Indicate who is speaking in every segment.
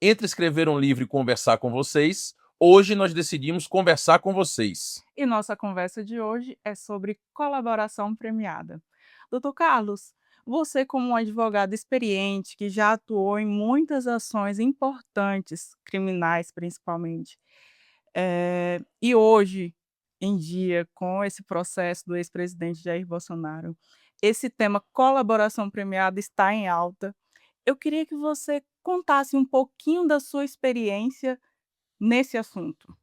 Speaker 1: Entre escrever um livro e conversar com vocês, hoje nós decidimos conversar com vocês.
Speaker 2: E nossa conversa de hoje é sobre colaboração premiada. Doutor Carlos, você, como um advogado experiente que já atuou em muitas ações importantes, criminais principalmente, e hoje em dia, com esse processo do ex-presidente Jair Bolsonaro, esse tema colaboração premiada está em alta. Eu queria que você contasse um pouquinho da sua experiência nesse assunto.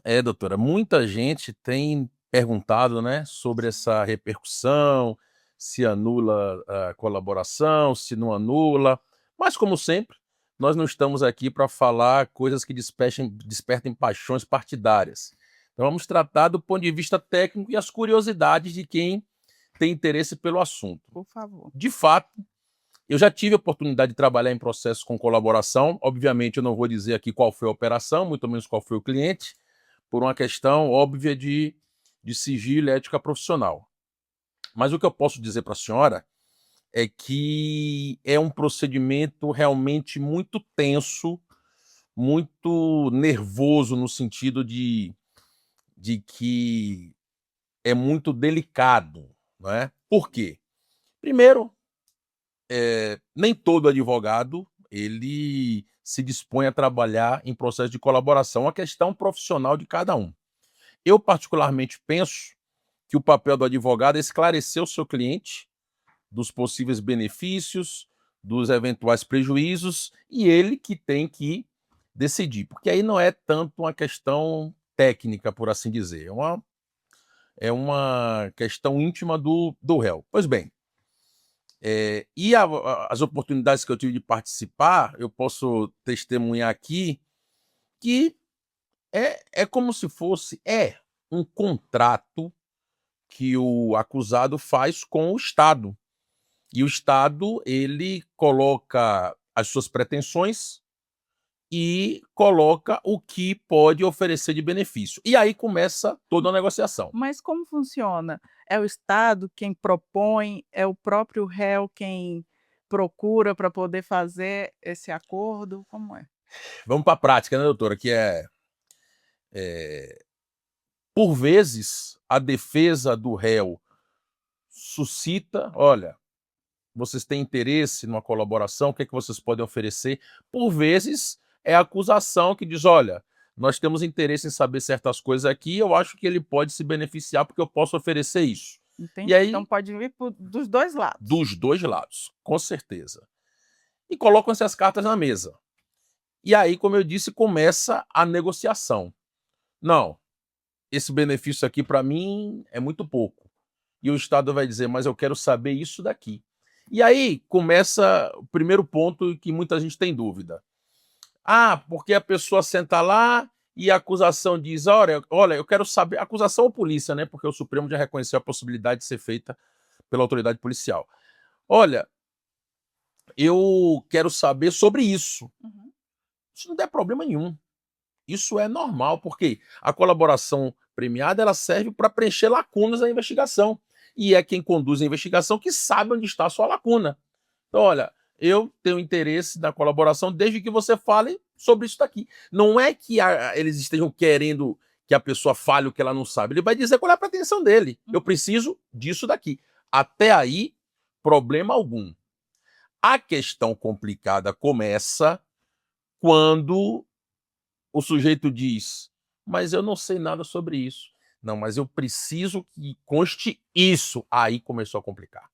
Speaker 1: É, doutora, muita gente tem perguntado, né, sobre essa repercussão, se anula a colaboração, se não anula, mas como sempre, nós não estamos aqui para falar coisas que despertem paixões partidárias. Então vamos tratar do ponto de vista técnico e as curiosidades de quem tem interesse pelo assunto.
Speaker 2: Por favor.
Speaker 1: De fato, eu já tive a oportunidade de trabalhar em processos com colaboração. Obviamente, eu não vou dizer aqui qual foi a operação, muito menos qual foi o cliente, por uma questão óbvia de sigilo e ética profissional. Mas o que eu posso dizer para a senhora é que é um procedimento realmente muito tenso, muito nervoso, no sentido de que é muito delicado. Não é? Por quê? Primeiro, nem todo advogado ele se dispõe a trabalhar em processo de colaboração, é uma questão profissional de cada um. Eu particularmente penso que o papel do advogado é esclarecer o seu cliente dos possíveis benefícios, dos eventuais prejuízos, e ele que tem que decidir, porque aí não é tanto uma questão técnica, por assim dizer, é uma questão íntima do réu. Pois bem, as oportunidades que eu tive de participar, eu posso testemunhar aqui que é como se fosse um contrato que o acusado faz com o Estado. E o Estado, ele coloca as suas pretensões e coloca o que pode oferecer de benefício. E aí começa toda a negociação.
Speaker 2: Mas como funciona? É o Estado quem propõe? É o próprio réu quem procura para poder fazer esse acordo? Como é?
Speaker 1: Vamos para a prática, né, doutora? Por vezes, a defesa do réu suscita: olha, vocês têm interesse numa colaboração, o que é que vocês podem oferecer? Por vezes, é a acusação que diz: olha, nós temos interesse em saber certas coisas aqui, eu acho que ele pode se beneficiar porque eu posso oferecer isso. E
Speaker 2: Entendi. Então
Speaker 1: aí,
Speaker 2: pode vir dos 2 lados.
Speaker 1: dos dois lados, com certeza. E colocam-se as cartas na mesa. E aí, como eu disse, começa a negociação. Não, esse benefício aqui para mim é muito pouco. E o Estado vai dizer: mas eu quero saber isso daqui. E aí começa o primeiro ponto que muita gente tem dúvida. Ah, porque a pessoa senta lá e a acusação diz: olha, eu quero saber. Acusação ou polícia, né? Porque o Supremo já reconheceu a possibilidade de ser feita pela autoridade policial. Olha, eu quero saber sobre isso.
Speaker 2: Uhum.
Speaker 1: Isso não tem problema nenhum. Isso é normal, porque a colaboração premiada ela serve para preencher lacunas da investigação. E é quem conduz a investigação que sabe onde está a sua lacuna. Então, olha, eu tenho interesse na colaboração desde que você fale sobre isso daqui. Não é que eles estejam querendo que a pessoa fale o que ela não sabe. Ele vai dizer qual é a pretensão dele. Eu
Speaker 2: Uhum.
Speaker 1: preciso disso daqui. Até aí, problema algum. A questão complicada começa quando o sujeito diz: mas eu não sei nada sobre isso. Não, mas eu preciso que conste isso. Aí começou a complicar.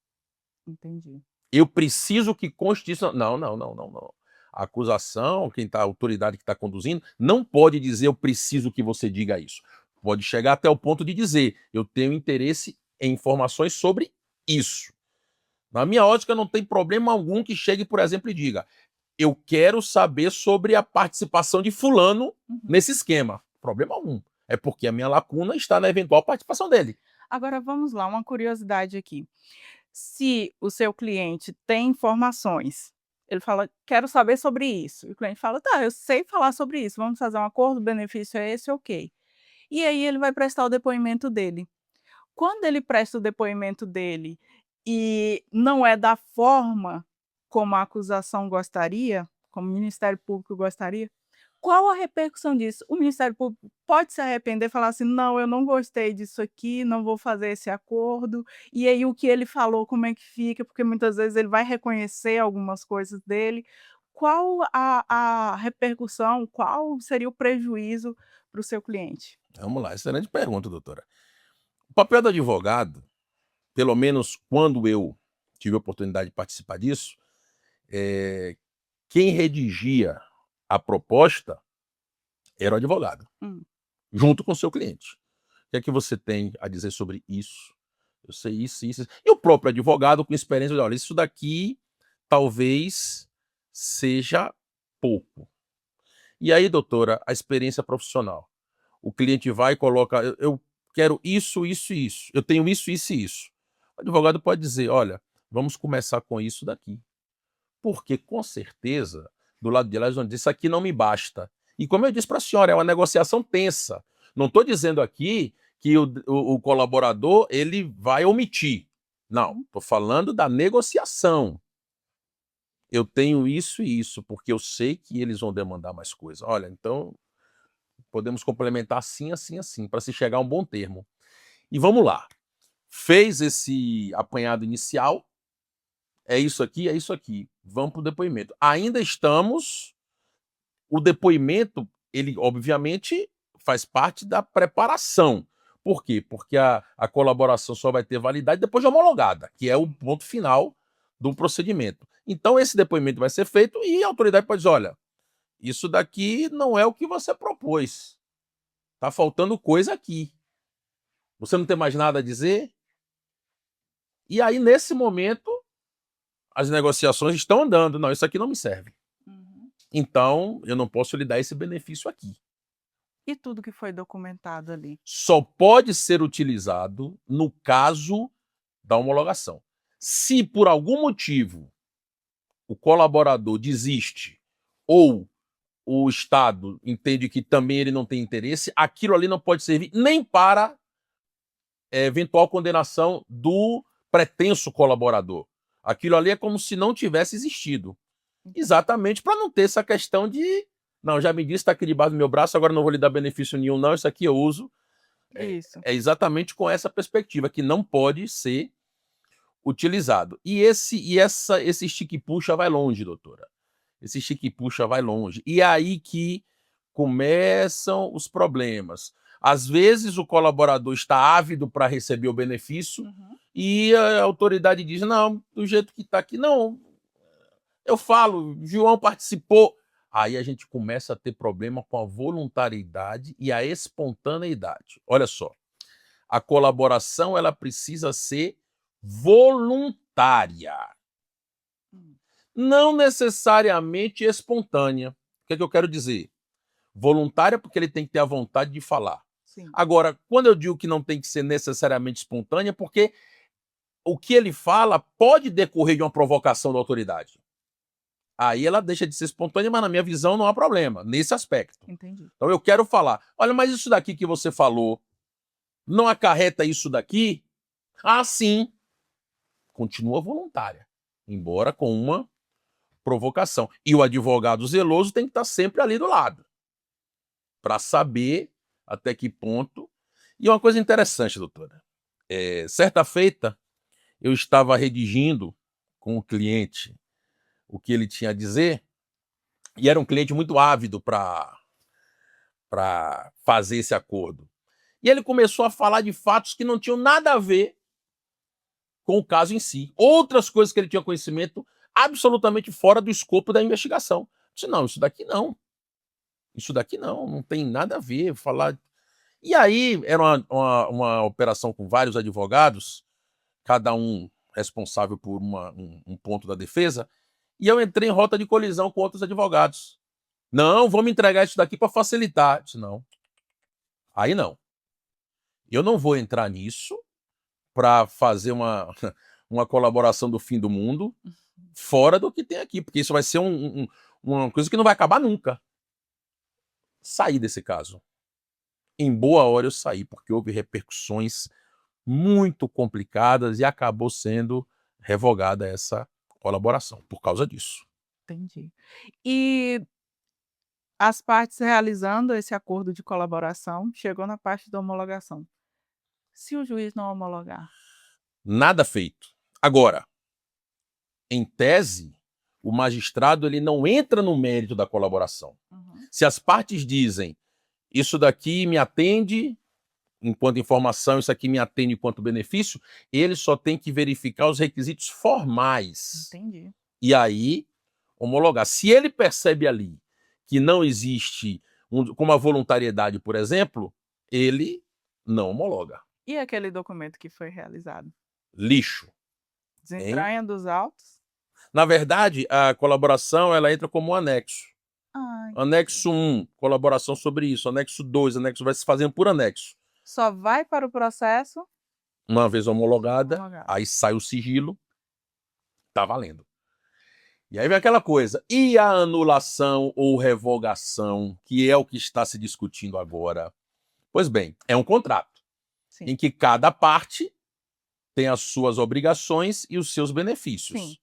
Speaker 2: Entendi.
Speaker 1: Eu preciso que conste isso. Não, não, não, não, não. A acusação, a autoridade que está conduzindo, não pode dizer: eu preciso que você diga isso. Pode chegar até o ponto de dizer: eu tenho interesse em informações sobre isso. Na minha ótica, não tem problema algum que chegue, por exemplo, e diga: eu quero saber sobre a participação de fulano
Speaker 2: Uhum.
Speaker 1: nesse esquema. Problema algum. É porque a minha lacuna está na eventual participação dele.
Speaker 2: Agora vamos lá, uma curiosidade aqui. Se o seu cliente tem informações, ele fala: "Quero saber sobre isso", e o cliente fala: "Tá, eu sei falar sobre isso, vamos fazer um acordo, o benefício é esse, ok". E aí ele vai prestar o depoimento dele. Quando ele presta o depoimento dele e não é da forma como a acusação gostaria, como o Ministério Público gostaria, qual a repercussão disso? O Ministério Público pode se arrepender e falar assim: "Não, eu não gostei disso aqui, não vou fazer esse acordo", e aí o que ele falou, como é que fica? Porque muitas vezes ele vai reconhecer algumas coisas dele. Qual a repercussão, qual seria o prejuízo para o seu cliente?
Speaker 1: Vamos lá, excelente pergunta, doutora. O papel do advogado, pelo menos quando eu tive a oportunidade de participar disso, eh, quem redigia a proposta era o advogado,
Speaker 2: Hum,
Speaker 1: junto com o seu cliente. O que é que você tem a dizer sobre isso? Eu sei isso, isso. E o próprio advogado com experiência, olha, isso daqui talvez seja pouco. E aí, doutora, a experiência profissional. O cliente vai e coloca, eu quero isso, isso e isso. Eu tenho isso, isso e isso. O advogado pode dizer, olha, vamos começar com isso daqui. Porque com certeza, do lado de lá, eles vão dizer, isso aqui não me basta. E como eu disse para a senhora, é uma negociação tensa. Não estou dizendo aqui que o colaborador ele vai omitir. Não, estou falando da negociação. Eu tenho isso e isso, porque eu sei que eles vão demandar mais coisa. Olha, então podemos complementar assim, assim, assim, para se chegar a um bom termo. E vamos lá. Fez esse apanhado inicial, é isso aqui, é isso aqui. Vamos para o depoimento. Ainda estamos. O depoimento, ele obviamente faz parte da preparação. Por quê? Porque a colaboração só vai ter validade depois de homologada, que é o ponto final do procedimento. Então, esse depoimento vai ser feito e a autoridade pode dizer: olha, isso daqui não é o que você propôs. Está faltando coisa aqui. Você não tem mais nada a dizer? E aí, nesse momento, as negociações estão andando. Não, isso aqui não me serve.
Speaker 2: uhum.
Speaker 1: Então, eu não posso lhe dar esse benefício aqui.
Speaker 2: E tudo que foi documentado ali?
Speaker 1: Só pode ser utilizado no caso da homologação. Se por algum motivo o colaborador desiste ou o Estado entende que também ele não tem interesse, aquilo ali não pode servir nem para eventual condenação do pretenso colaborador. Aquilo ali é como se não tivesse existido. Exatamente para não ter essa questão de não, já me disse, está aqui debaixo do meu braço, agora não vou lhe dar benefício nenhum, não, isso aqui eu uso.
Speaker 2: Isso.
Speaker 1: É exatamente com essa perspectiva, que não pode ser utilizado. Esse estique e puxa vai longe, doutora. Esse estique e puxa vai longe. E é aí que começam os problemas. Às vezes o colaborador está ávido para receber o benefício
Speaker 2: Uhum.
Speaker 1: e a autoridade diz: não, do jeito que está aqui, não. Eu falo, João participou. Aí a gente começa a ter problema com a voluntariedade e a espontaneidade. Olha só, a colaboração ela precisa ser voluntária,
Speaker 2: Hum.
Speaker 1: não necessariamente espontânea. O que é que eu quero dizer? Voluntária porque ele tem que ter a vontade de falar.
Speaker 2: Sim.
Speaker 1: Agora, quando eu digo que não tem que ser necessariamente espontânea, porque o que ele fala pode decorrer de uma provocação da autoridade. Aí ela deixa de ser espontânea, mas na minha visão não há problema nesse aspecto.
Speaker 2: Entendi.
Speaker 1: Então eu quero falar, olha, mas isso daqui que você falou não acarreta isso daqui? Ah, sim. Continua voluntária, embora com uma provocação. E o advogado zeloso tem que estar sempre ali do lado, para saber até que ponto. E uma coisa interessante, doutora, certa feita eu estava redigindo com o cliente o que ele tinha a dizer, e era um cliente muito ávido para fazer esse acordo. E ele começou a falar de fatos que não tinham nada a ver com o caso em si. Outras coisas que ele tinha conhecimento absolutamente fora do escopo da investigação. Eu disse, não, isso daqui não. Isso daqui não, não tem nada a ver. Falar. E aí era uma operação com vários advogados, cada um responsável por um ponto da defesa, e eu entrei em rota de colisão com outros advogados. Não, vamos entregar isso daqui para facilitar. Eu disse, não. Aí não. Eu não vou entrar nisso para fazer uma colaboração do fim do mundo fora do que tem aqui, porque isso vai ser uma coisa que não vai acabar nunca. Saí desse caso. Em boa hora eu saí, porque houve repercussões muito complicadas e acabou sendo revogada essa colaboração por causa disso.
Speaker 2: entendi. E as partes realizando esse acordo de colaboração, chegou na parte da homologação. Se o juiz não homologar?
Speaker 1: Nada feito. Agora, em tese, o magistrado ele não entra no mérito da colaboração.
Speaker 2: Uhum.
Speaker 1: Se as partes dizem, isso daqui me atende enquanto informação, isso aqui me atende enquanto benefício, ele só tem que verificar os requisitos formais.
Speaker 2: Entendi.
Speaker 1: E aí, homologar. Se ele percebe ali que não existe, como a voluntariedade, por exemplo, ele não homologa.
Speaker 2: E aquele documento que foi realizado?
Speaker 1: Lixo. Hein?
Speaker 2: Desentranha dos autos?
Speaker 1: Na verdade, a colaboração ela entra como um anexo.
Speaker 2: Ah,
Speaker 1: Anexo 1, colaboração sobre isso. Anexo 2, anexo vai se fazendo por anexo.
Speaker 2: só vai para o processo
Speaker 1: Uma vez homologada,
Speaker 2: homologado.
Speaker 1: aí sai o sigilo, tá valendo. E aí vem aquela coisa, e a anulação ou revogação, que é o que está se discutindo agora? Pois bem, é um contrato
Speaker 2: Sim.
Speaker 1: em que cada parte tem as suas obrigações e os seus benefícios.
Speaker 2: Sim.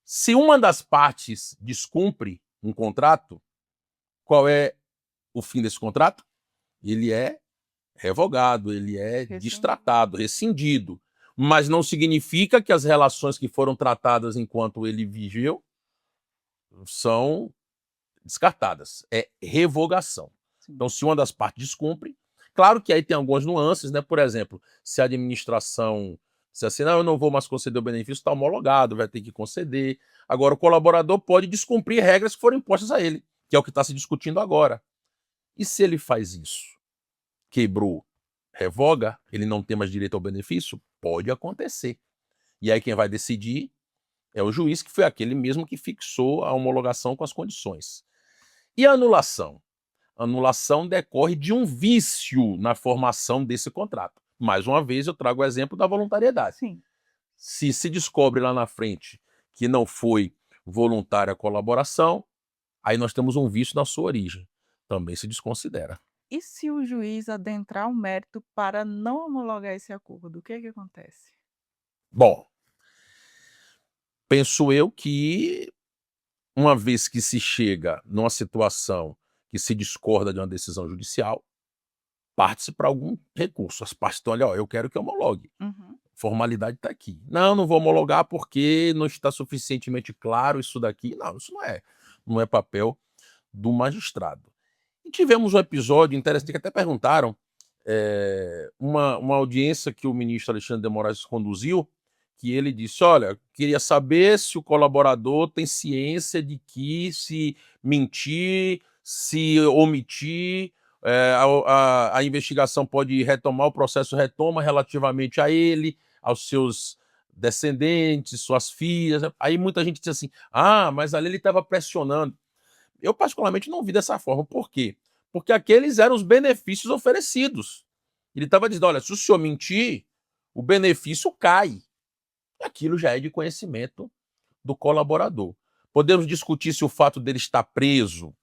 Speaker 1: Se uma das partes descumpre um contrato, qual é o fim desse contrato? Ele é revogado, ele é
Speaker 2: Rescindido.
Speaker 1: destratado, rescindido. Mas não significa que as relações que foram tratadas enquanto ele vigeu são descartadas. É revogação.
Speaker 2: Sim.
Speaker 1: Então, se uma das partes descumpre, claro que aí tem algumas nuances, né? Por exemplo, se a administração se assim, não, eu não vou mais conceder o benefício, está homologado, vai ter que conceder. Agora, o colaborador pode descumprir regras que foram impostas a ele, que é o que está se discutindo agora. E se ele faz isso? Quebrou, revoga, ele não tem mais direito ao benefício? Pode acontecer. E aí quem vai decidir é o juiz, que foi aquele mesmo que fixou a homologação com as condições. E a anulação? A anulação decorre de um vício na formação desse contrato. Mais uma vez, eu trago o exemplo da voluntariedade.
Speaker 2: Sim.
Speaker 1: Se descobre lá na frente que não foi voluntária a colaboração, aí nós temos um vício na sua origem. Também se desconsidera.
Speaker 2: E se o juiz adentrar o mérito para não homologar esse acordo, o que acontece?
Speaker 1: Bom, penso eu que uma vez que se chega numa situação que se discorda de uma decisão judicial, parte-se para algum recurso. As partes estão ali, ó, eu quero que homologue.
Speaker 2: Uhum.
Speaker 1: Formalidade está aqui. Não, não vou homologar porque não está suficientemente claro isso daqui. Não, isso não é papel do magistrado. E tivemos um episódio interessante que até perguntaram, uma audiência que o ministro Alexandre de Moraes conduziu, que ele disse, olha, queria saber se o colaborador tem ciência de que se mentir, se omitir, a investigação pode retomar, o processo retoma relativamente a ele, aos seus descendentes, suas filhas. Aí muita gente diz assim, mas ali ele estava pressionando. Eu particularmente não vi dessa forma. Por quê? Porque aqueles eram os benefícios oferecidos. Ele estava dizendo, olha, se o senhor mentir, o benefício cai. Aquilo já é de conhecimento do colaborador. Podemos discutir se o fato dele estar preso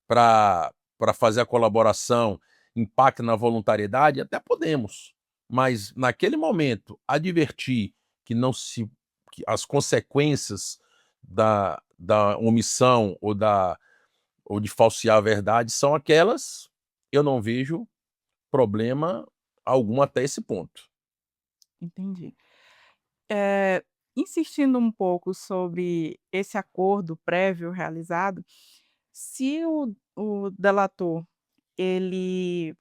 Speaker 1: para fazer a colaboração impacta na voluntariedade? Até podemos. Mas, naquele momento, advertir que não se que as consequências da omissão ou de falsear a verdade são aquelas, eu não vejo problema algum até esse ponto.
Speaker 2: Entendi. Eh, insistindo um pouco sobre esse acordo prévio realizado, se o delator, ele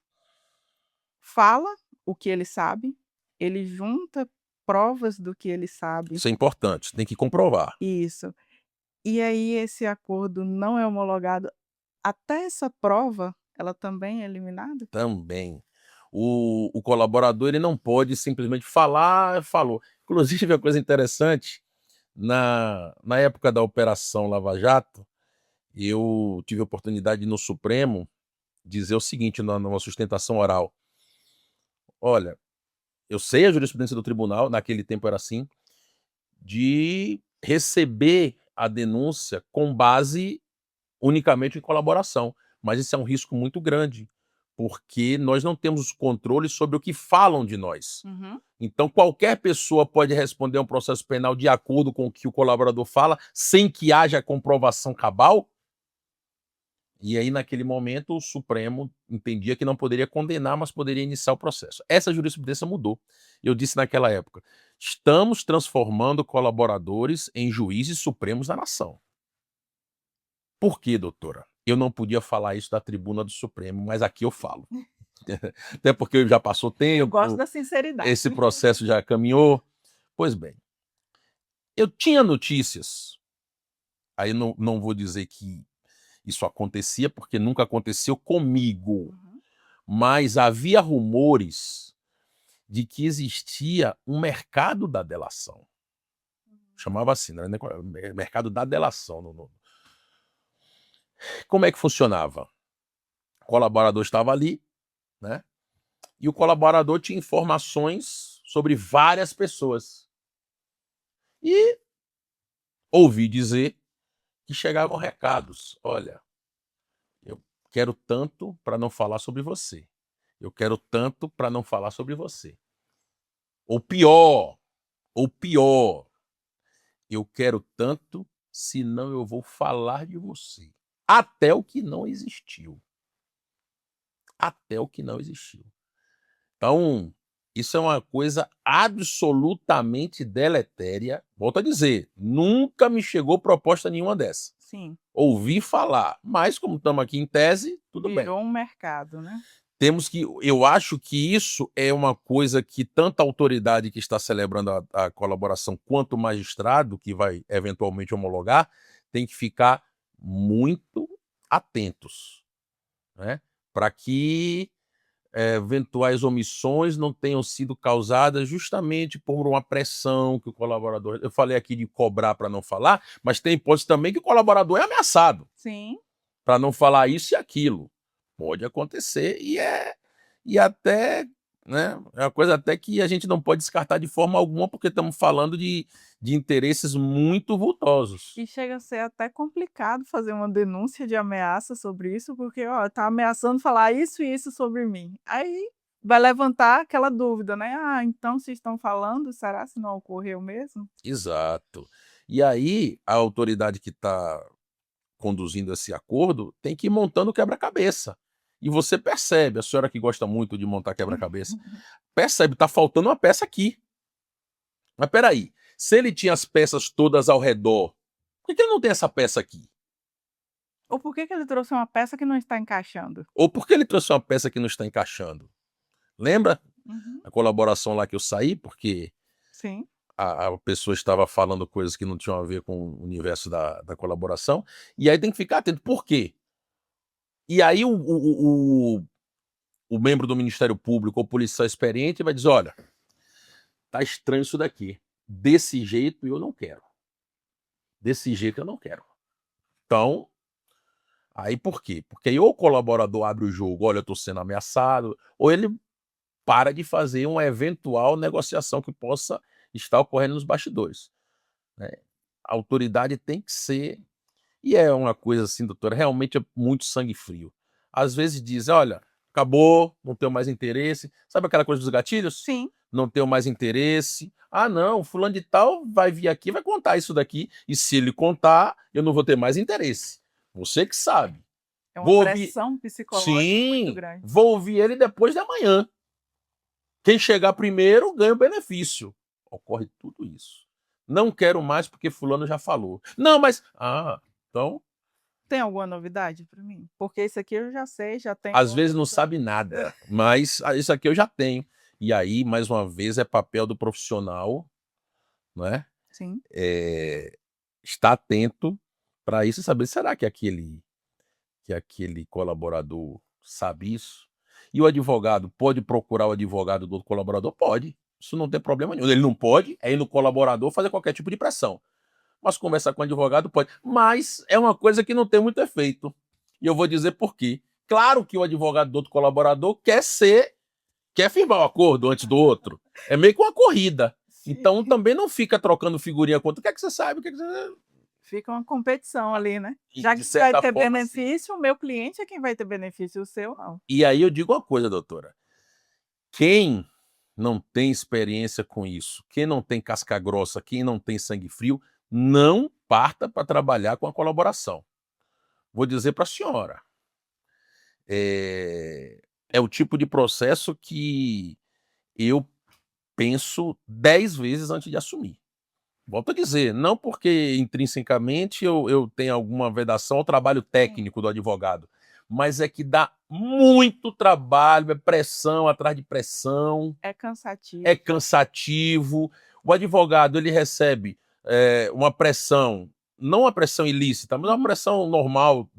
Speaker 2: fala o que ele sabe, ele junta provas do que ele sabe.
Speaker 1: Isso é importante, tem que comprovar.
Speaker 2: Isso. E aí esse acordo não é homologado, até essa prova, ela também é eliminada?
Speaker 1: Também. O colaborador ele não pode simplesmente falar, falou. Inclusive, uma coisa interessante, na época da Operação Lava Jato, eu tive a oportunidade de, no Supremo, dizer o seguinte, numa sustentação oral. Olha, eu sei a jurisprudência do tribunal, naquele tempo era assim, de receber a denúncia com base unicamente em colaboração, mas isso é um risco muito grande, porque nós não temos controle sobre o que falam de nós.
Speaker 2: Uhum.
Speaker 1: Então, qualquer pessoa pode responder a um processo penal de acordo com o que o colaborador fala, sem que haja comprovação cabal. E aí, naquele momento, o Supremo entendia que não poderia condenar, mas poderia iniciar o processo. Essa jurisprudência mudou. Eu disse naquela época: estamos transformando colaboradores em juízes supremos da nação. Por quê, doutora? Eu não podia falar isso da tribuna do Supremo, mas aqui eu falo. Até porque já passou
Speaker 2: Eu gosto
Speaker 1: tempo,
Speaker 2: da sinceridade.
Speaker 1: esse processo já caminhou. Pois bem, eu tinha notícias, aí não vou dizer que isso acontecia, porque nunca aconteceu comigo,
Speaker 2: Uhum.
Speaker 1: mas havia rumores de que existia um mercado da delação. Chamava assim, né? Mercado da delação. Como é que funcionava? O colaborador estava ali, né? E o colaborador tinha informações sobre várias pessoas. E ouvi dizer que chegavam recados. Olha, eu quero tanto para não falar sobre você. Eu quero tanto para não falar sobre você. Ou pior, eu quero tanto, senão eu vou falar de você. Até o que não existiu. Até o que não existiu. Então, isso é uma coisa absolutamente deletéria. Volto a dizer, nunca me chegou proposta nenhuma dessa.
Speaker 2: Sim,
Speaker 1: Ouvi falar, mas como estamos aqui em tese, tudo bem.
Speaker 2: virou um mercado, né?
Speaker 1: Eu acho que isso é uma coisa que tanto a autoridade que está celebrando a colaboração, quanto o magistrado que vai eventualmente homologar, tem que ficar muito atentos, né? Para que eventuais omissões não tenham sido causadas justamente por uma pressão que o colaborador. Eu falei aqui de cobrar para não falar, mas tem hipótese também que o colaborador é ameaçado
Speaker 2: Sim,
Speaker 1: para não falar isso e aquilo. Pode acontecer e até, né, é uma coisa até que a gente não pode descartar de forma alguma, porque estamos falando de interesses muito vultosos.
Speaker 2: e chega a ser até complicado fazer uma denúncia de ameaça sobre isso, porque, ó, tá ameaçando falar isso e isso sobre mim. Aí vai levantar aquela dúvida, né? Ah, então se estão falando, será se não ocorreu mesmo?
Speaker 1: Exato. E aí, a autoridade que está conduzindo esse acordo tem que ir montando o quebra-cabeça. E você percebe, a senhora que gosta muito de montar quebra-cabeça, percebe, está faltando uma peça aqui. Mas peraí, se ele tinha as peças todas ao redor, por que ele não tem essa peça aqui?
Speaker 2: Ou por que que ele trouxe uma peça que não está encaixando?
Speaker 1: Ou por que ele trouxe uma peça que não está encaixando? Lembra
Speaker 2: Uhum.
Speaker 1: a colaboração lá que eu saí? Porque
Speaker 2: Sim,
Speaker 1: a pessoa estava falando coisas que não tinham a ver com o universo da colaboração. E aí tem que ficar atento. Por quê? E aí o membro do Ministério Público ou policial experiente vai dizer: olha, tá estranho isso daqui. Desse jeito eu não quero. Desse jeito eu não quero. Então, aí por quê? Porque aí ou o colaborador abre o jogo, olha, eu tô sendo ameaçado, ou ele para de fazer uma eventual negociação que possa estar ocorrendo nos bastidores, né. A autoridade tem que ser, e é uma coisa assim, doutora, realmente é muito sangue frio. Às vezes diz: "Olha, acabou, não tenho mais interesse". Sabe aquela coisa dos gatilhos?
Speaker 2: sim,
Speaker 1: Não tenho mais interesse. "Ah não, fulano de tal vai vir aqui, vai contar isso daqui, e se ele contar, eu não vou ter mais interesse. Você que sabe.
Speaker 2: é uma
Speaker 1: Vou ouvir".
Speaker 2: pressão psicológica muito
Speaker 1: Sim,
Speaker 2: grande.
Speaker 1: "vou ouvir ele depois de amanhã. Quem chegar primeiro ganha o benefício". Ocorre tudo isso. "Não quero mais porque fulano já falou". "Não, mas". Ah, então,
Speaker 2: Tem alguma novidade para mim? Porque isso aqui eu já sei, já tenho
Speaker 1: às vezes não
Speaker 2: outros
Speaker 1: sabe nada, mas isso aqui eu já tenho. E aí, mais uma vez, é papel do profissional, né,
Speaker 2: sim,
Speaker 1: estar atento para isso e saber, será que aquele colaborador sabe isso? E o advogado pode procurar o advogado do outro colaborador? Pode, isso não tem problema nenhum. Ele não pode é ir no colaborador fazer qualquer tipo de pressão, mas conversar com o advogado pode. Mas é uma coisa que não tem muito efeito, e eu vou dizer por quê. Claro que o advogado do outro colaborador quer firmar o acordo antes do outro, é meio que uma corrida,
Speaker 2: sim.
Speaker 1: então também não fica trocando figurinha com outro. "O que é que você sabe? O que é que você..."
Speaker 2: Fica uma competição ali, né?
Speaker 1: E,
Speaker 2: Já
Speaker 1: de
Speaker 2: que você vai
Speaker 1: certa
Speaker 2: ter
Speaker 1: forma, sim.
Speaker 2: benefício, o meu cliente é quem vai ter benefício, o seu não.
Speaker 1: E aí eu digo uma coisa, doutora, quem não tem experiência com isso, quem não tem casca grossa, quem não tem sangue frio, não parta para trabalhar com a colaboração. Vou dizer para a senhora, é o tipo de processo que eu penso 10 vezes antes de assumir. Volto a dizer, não porque intrinsecamente eu tenha alguma vedação ao trabalho
Speaker 2: Sim.
Speaker 1: técnico do advogado, mas é que dá muito trabalho, é pressão atrás de pressão,
Speaker 2: É cansativo.
Speaker 1: é cansativo. O advogado ele recebe uma pressão, não uma pressão ilícita, mas uma pressão normal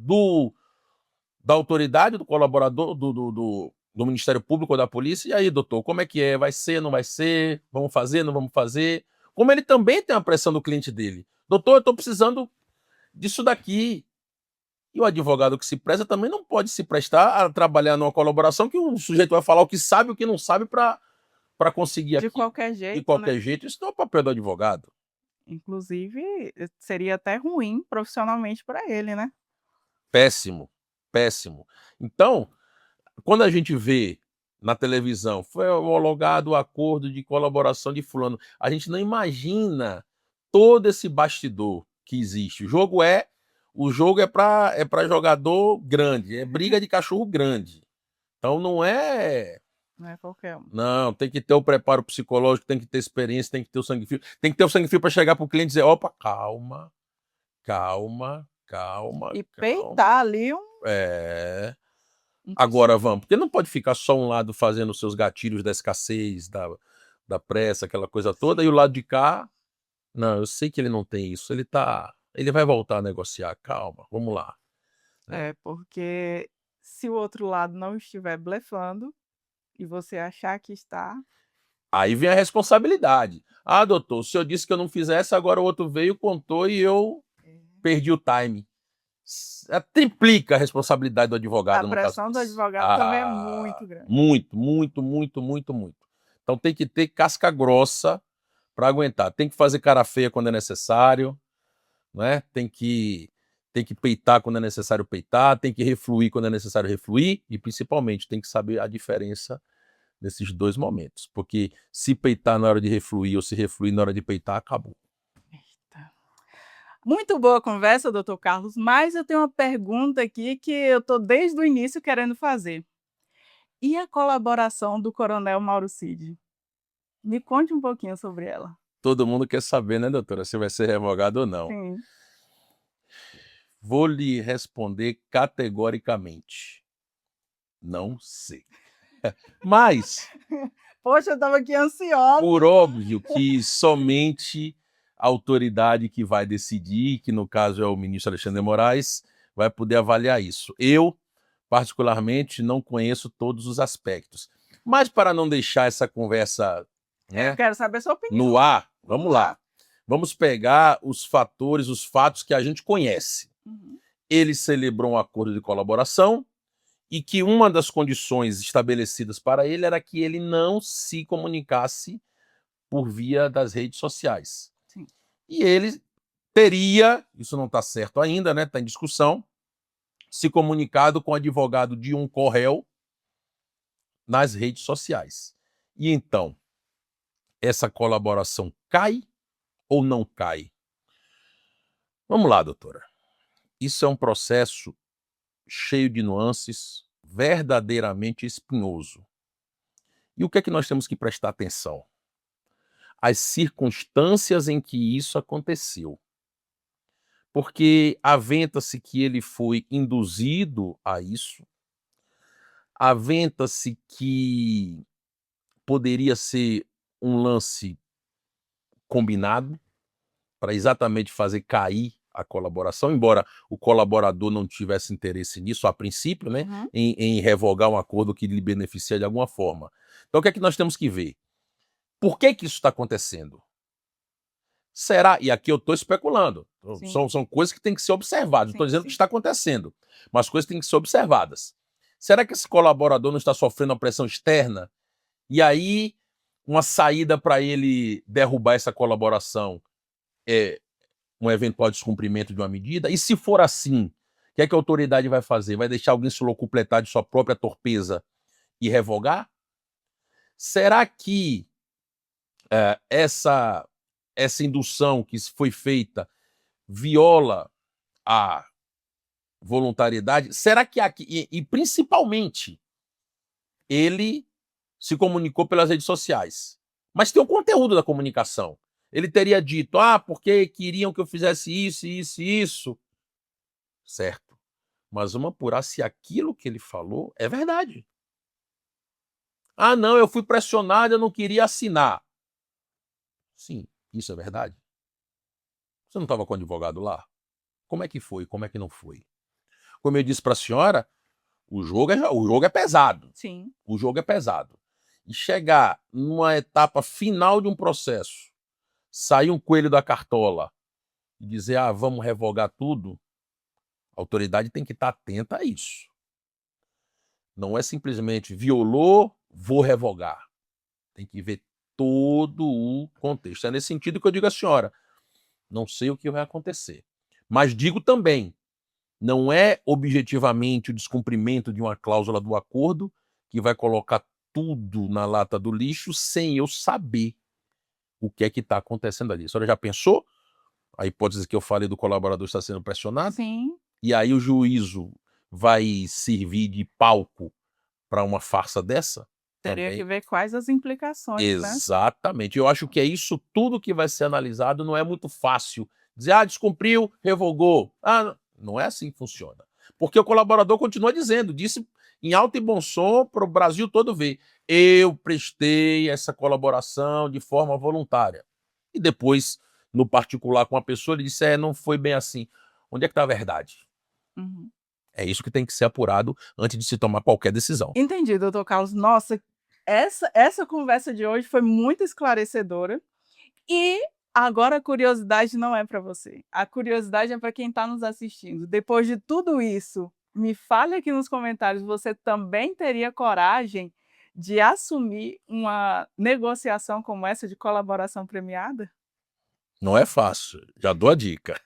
Speaker 1: da autoridade, do colaborador, do Ministério Público ou da polícia. E aí, doutor, como é que é? Vai ser, não vai ser? Vamos fazer, não vamos fazer? Como ele também tem a pressão do cliente dele. Doutor, eu estou precisando disso daqui. E o advogado que se presta também não pode se prestar a trabalhar numa colaboração que o sujeito vai falar o que sabe e o que não sabe para conseguir
Speaker 2: De
Speaker 1: aqui.
Speaker 2: qualquer
Speaker 1: De
Speaker 2: jeito,
Speaker 1: qualquer
Speaker 2: né?
Speaker 1: jeito, isso não é o papel do advogado.
Speaker 2: Inclusive, seria até ruim profissionalmente para ele, né?
Speaker 1: Péssimo, péssimo. Então, quando a gente vê na televisão, foi homologado o acordo de colaboração de fulano, a gente não imagina todo esse bastidor que existe. O jogo é para jogador grande, é briga de cachorro grande. Então
Speaker 2: Não é qualquer um.
Speaker 1: não, tem que ter o preparo psicológico, tem que ter experiência, tem que ter o sangue frio, tem que ter o sangue frio para chegar para o cliente e dizer, opa, calma, calma, calma,
Speaker 2: E
Speaker 1: calma.
Speaker 2: peitar ali
Speaker 1: É.
Speaker 2: um
Speaker 1: Agora vamos, porque não pode ficar só um lado fazendo os seus gatilhos da escassez, da pressa, aquela coisa toda, e o lado de cá, não, eu sei que ele não tem isso, ele vai voltar a negociar, calma, vamos lá.
Speaker 2: porque se o outro lado não estiver blefando e você achar que está,
Speaker 1: Aí vem a responsabilidade. Ah, doutor, o senhor disse que eu não fizesse, agora o outro veio, contou e eu perdi o time. Triplica a responsabilidade do
Speaker 2: a
Speaker 1: advogado no caso
Speaker 2: pressão do
Speaker 1: desse.
Speaker 2: advogado também é muito grande.
Speaker 1: Muito, muito, muito, muito, muito. Então tem que ter casca grossa para aguentar. Tem que fazer cara feia quando é necessário, né? Tem que peitar quando é necessário peitar, tem que refluir quando é necessário refluir e principalmente tem que saber a diferença nesses dois momentos, porque se peitar na hora de refluir ou se refluir na hora de peitar, acabou.
Speaker 2: Eita. Muito boa a conversa, doutor Carlos, mas eu tenho uma pergunta aqui que eu estou desde o início querendo fazer. E a colaboração do Coronel Mauro Cid? Me conte um pouquinho sobre ela.
Speaker 1: Todo mundo quer saber, né, doutora, se vai ser revogado ou não.
Speaker 2: Sim.
Speaker 1: Vou lhe responder categoricamente. Não sei. Mas,
Speaker 2: Poxa, eu estava aqui ansiosa.
Speaker 1: por óbvio que somente a autoridade que vai decidir, que no caso é o ministro Alexandre de Moraes, vai poder avaliar isso. Eu, particularmente, não conheço todos os aspectos. Mas para não deixar essa conversa,
Speaker 2: Eu quero saber sua opinião.
Speaker 1: no ar, vamos lá. Vamos pegar os fatores, os fatos que a gente conhece. Ele celebrou um acordo de colaboração e que uma das condições estabelecidas para ele era que ele não se comunicasse por via das redes sociais.
Speaker 2: Sim.
Speaker 1: E ele teria, isso não está certo ainda, né? Está em discussão, se comunicado com o advogado de um corréu nas redes sociais. E então, essa colaboração cai ou não cai? Vamos lá, doutora. Isso é um processo cheio de nuances, verdadeiramente espinhoso. E o que é que nós temos que prestar atenção? As circunstâncias em que isso aconteceu. Porque aventa-se que ele foi induzido a isso, aventa-se que poderia ser um lance combinado para exatamente fazer cair a colaboração, embora o colaborador não tivesse interesse nisso a princípio, né, em revogar um acordo que lhe beneficia de alguma forma. Então o que é que nós temos que ver? Por que isso está acontecendo? Será? E aqui eu estou especulando. São coisas que têm que ser observadas. Não estou dizendo que está acontecendo, mas coisas que têm que ser observadas. Será que esse colaborador não está sofrendo uma pressão externa? E aí, uma saída para ele derrubar essa colaboração é um eventual descumprimento de uma medida? E se for assim, o que é que a autoridade vai fazer? Vai deixar alguém se locupletar de sua própria torpeza e revogar? Será que essa indução que foi feita viola a voluntariedade? Será que aqui, e principalmente, ele se comunicou pelas redes sociais, mas tem o conteúdo da comunicação. Ele teria dito, porque queriam que eu fizesse isso, isso e isso. Certo. Mas vamos apurar se aquilo que ele falou é verdade. Não, eu fui pressionado, eu não queria assinar. Sim, isso é verdade. Você não estava com o advogado lá? Como é que foi? Como é que não foi? Como eu disse para a senhora, o jogo é pesado.
Speaker 2: Sim.
Speaker 1: O jogo é pesado. E chegar numa etapa final de um processo, sair um coelho da cartola e dizer, vamos revogar tudo, a autoridade tem que estar atenta a isso. Não é simplesmente violou, vou revogar. Tem que ver todo o contexto. É nesse sentido que eu digo à senhora, não sei o que vai acontecer. Mas digo também, não é objetivamente o descumprimento de uma cláusula do acordo que vai colocar tudo na lata do lixo sem eu saber o que é que está acontecendo ali. A senhora já pensou? A hipótese que eu falei do colaborador está sendo pressionado?
Speaker 2: Sim.
Speaker 1: E aí o juízo vai servir de palco para uma farsa dessa?
Speaker 2: Teria que
Speaker 1: Também.
Speaker 2: ver quais as implicações, né?
Speaker 1: Exatamente. Eu acho que é isso tudo que vai ser analisado. Não é muito fácil dizer, descumpriu, revogou. Não é assim que funciona. Porque o colaborador continua dizendo, disse em alto e bom som para o Brasil todo ver. Eu prestei essa colaboração de forma voluntária. E depois, no particular com a pessoa, ele disse, não foi bem assim. Onde é que está a verdade?
Speaker 2: Uhum.
Speaker 1: É isso que tem que ser apurado antes de se tomar qualquer decisão.
Speaker 2: Entendi, doutor Carlos. Nossa, essa conversa de hoje foi muito esclarecedora. E agora a curiosidade não é para você. A curiosidade é para quem está nos assistindo. Depois de tudo isso, me fale aqui nos comentários, você também teria coragem de assumir uma negociação como essa de colaboração premiada?
Speaker 1: Não é fácil, já dou a dica.